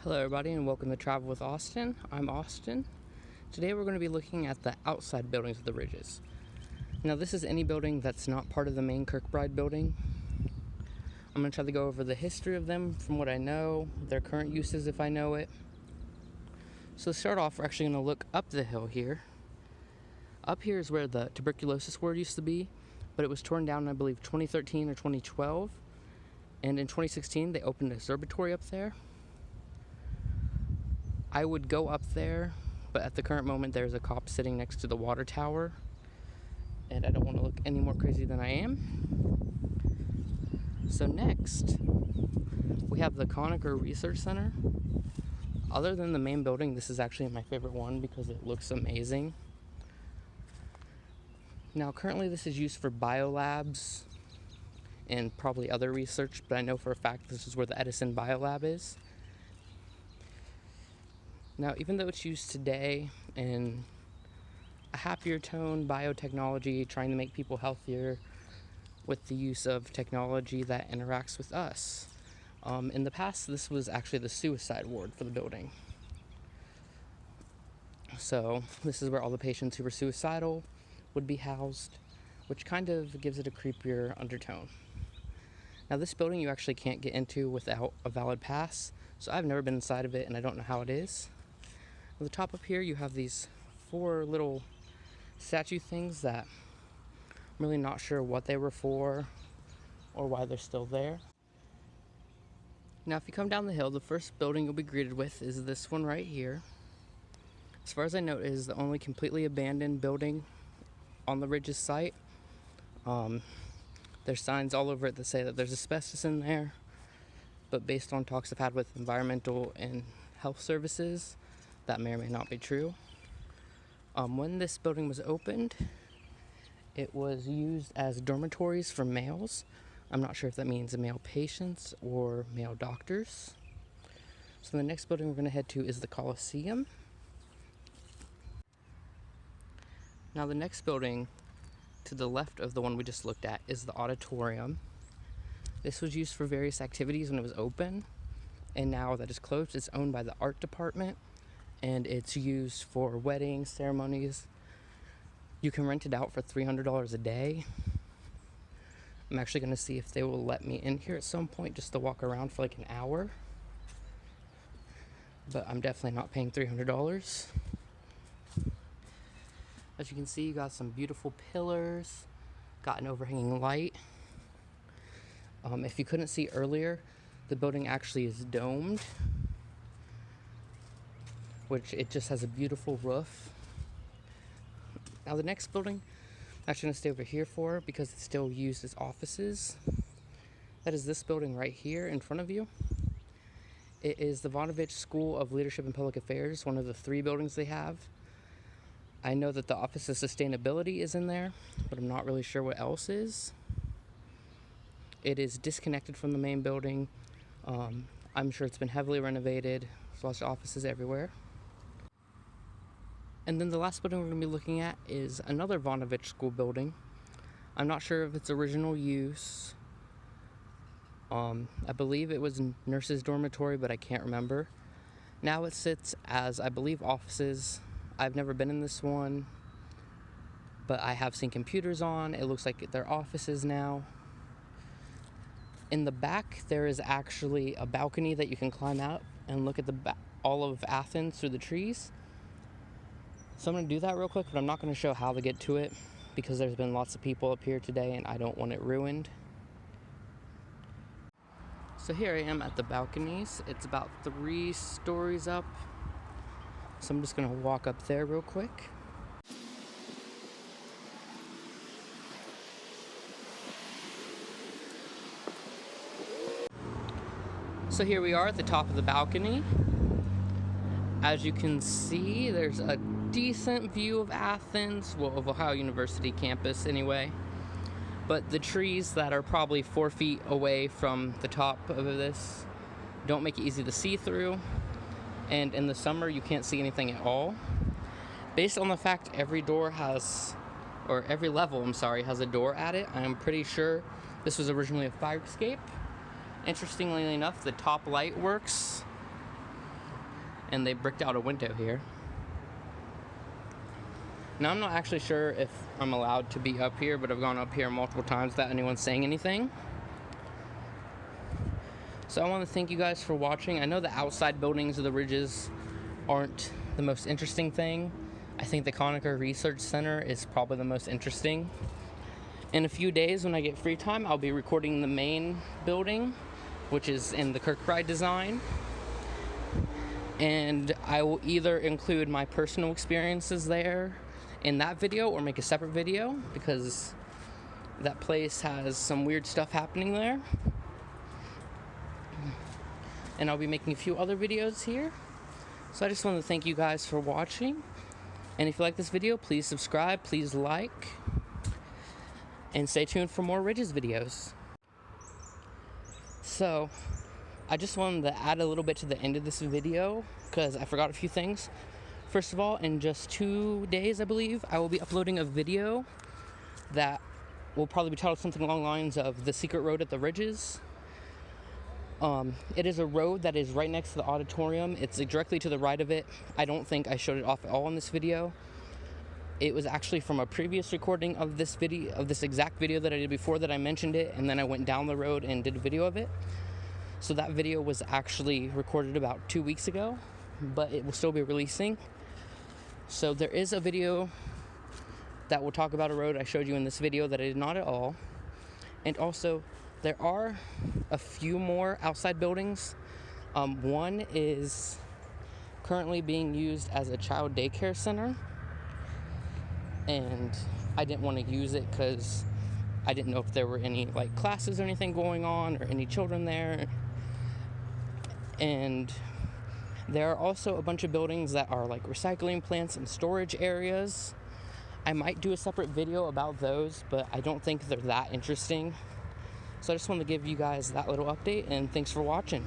Hello everybody and welcome to Travel with Austin. I'm Austin. Today we're going to be looking at the outside buildings of the ridges. Now this is any building that's not part of the main Kirkbride building. I'm going to try to go over the history of them from what I know, their current uses if I know it. So to start off, we're actually going to look up the hill here. Up here is where the Tuberculosis Ward used to be, but it was torn down in I believe 2013 or 2012. And in 2016 they opened an observatory up there. I would go up there, but at the current moment there's a cop sitting next to the water tower, and I don't want to look any more crazy than I am. So next, we have the Konica Research Center. Other than the main building, this is actually my favorite one because it looks amazing. Now currently this is used for bio labs and probably other research, but I know for a fact this is where the Edison Bio Lab is. Now, even though it's used today in a happier tone, biotechnology, trying to make people healthier with the use of technology that interacts with us, in the past, this was actually the suicide ward for the building. So this is where all the patients who were suicidal would be housed, which kind of gives it a creepier undertone. Now, this building you actually can't get into without a valid pass, so I've never been inside of it and I don't know how it is. At the top up here, you have these 4 little statue things that I'm really not sure what they were for or why they're still there. Now, if you come down the hill, the first building you'll be greeted with is this one right here. As far as I know, it is the only completely abandoned building on the Ridges site. There's signs all over it that say that there's asbestos in there, but based on talks I've had with environmental and health services, that may or may not be true. When this building was opened, it was used as dormitories for males. I'm not sure if that means male patients or male doctors. So the next building we're going to head to is the Coliseum. Now the next building to the left of the one we just looked at is the auditorium. This was used for various activities when it was open, and now that it's closed, it's owned by the art department. And it's used for weddings, ceremonies. You can rent it out for $300 a day. I'm actually going to see if they will let me in here at some point just to walk around for like an hour. But I'm definitely not paying $300. As you can see, you got some beautiful pillars, got an overhanging light. If you couldn't see earlier, the building actually is domed, which it just has a beautiful roof. Now the next building, I'm actually going to stay over here for because it's still used as offices. That is this building right here in front of you. It is the Voinovich School of Leadership and Public Affairs, one of the 3 buildings they have. I know that the Office of Sustainability is in there, but I'm not really sure what else is. It is disconnected from the main building. I'm sure it's been heavily renovated. There's lots of offices everywhere. And then the last building we're going to be looking at is another Voinovich school building. I'm not sure of its original use. I believe it was nurses' dormitory, but I can't remember. Now it sits as, I believe, offices. I've never been in this one, but I have seen computers on. It looks like they're offices now. In the back, there is actually a balcony that you can climb out and look at all of Athens through the trees. So I'm going to do that real quick, but I'm not going to show how to get to it because there's been lots of people up here today and I don't want it ruined. So here I am at the balconies. It's about 3 stories up. So I'm just going to walk up there real quick. So here we are at the top of the balcony. As you can see, there's a decent view of Athens, well, of Ohio University campus anyway. But the trees that are probably 4 feet away from the top of this don't make it easy to see through. And in the summer, you can't see anything at all. Based on the fact every level, has a door at it, I'm pretty sure this was originally a fire escape. Interestingly enough, the top light works and they bricked out a window here. Now, I'm not actually sure if I'm allowed to be up here, but I've gone up here multiple times without anyone saying anything. So I want to thank you guys for watching. I know the outside buildings of the ridges aren't the most interesting thing. I think the Konica Research Center is probably the most interesting. In a few days, when I get free time, I'll be recording the main building, which is in the Kirkbride design. And I will either include my personal experiences there in that video or make a separate video, because that place has some weird stuff happening there. And I'll be making a few other videos here. So I just want to thank you guys for watching. And if you like this video, please subscribe, please like, and stay tuned for more Ridges videos. So, I just wanted to add a little bit to the end of this video, because I forgot a few things. First of all, in just 2 days, I believe, I will be uploading a video that will probably be titled something along the lines of The Secret Road at the Ridges. It is a road that is right next to the auditorium. It's directly to the right of it. I don't think I showed it off at all in this video. It was actually from a previous recording of this video, of this exact video that I did before that I mentioned it, and then I went down the road and did a video of it. So that video was actually recorded about 2 weeks ago, but it will still be releasing. So there is a video that will talk about a road I showed you in this video that I did not at all. And also, there are a few more outside buildings. One is currently being used as a child daycare center, and I didn't want to use it because I didn't know if there were any like classes or anything going on or any children there. And there are also a bunch of buildings that are like recycling plants and storage areas. I might do a separate video about those, but I don't think they're that interesting. So I just wanted to give you guys that little update, and thanks for watching.